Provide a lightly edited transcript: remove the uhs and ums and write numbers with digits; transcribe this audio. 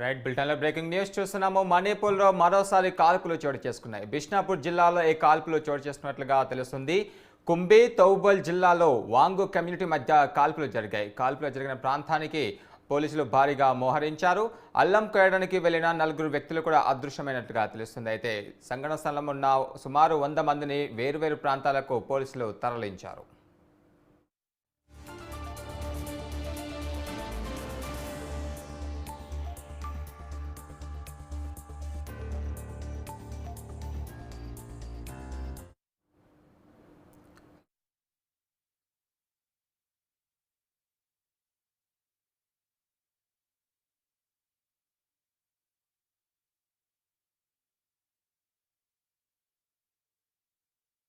Right బులెటిన్లో breaking news చూస్తున్నాము. మణిపూర్లో మరోసారి కాల్పులు చోటు చేసుకున్నాయి. బిష్నాపూర్ జిల్లాలో ఈ కాల్పులు చోటు చేసుకున్నట్లుగా తెలుస్తుంది. కుంబి తౌబల్ జిల్లాలో వాంగు కమ్యూనిటీ మధ్య కాల్పులు జరిగాయి. కాల్పులు జరిగిన ప్రాంతానికి పోలీసులు భారీగా మోహరించారు. అల్లం కోయడానికి వెళ్లిన 4 వ్యక్తులు కూడా అదృశ్యమైనట్లుగా తెలుస్తుంది. అయితే సంఘటన స్థలంలో ఉన్న సుమారు 100 మందిని వేర్వేరు ప్రాంతాలకు పోలీసులు తరలించారు.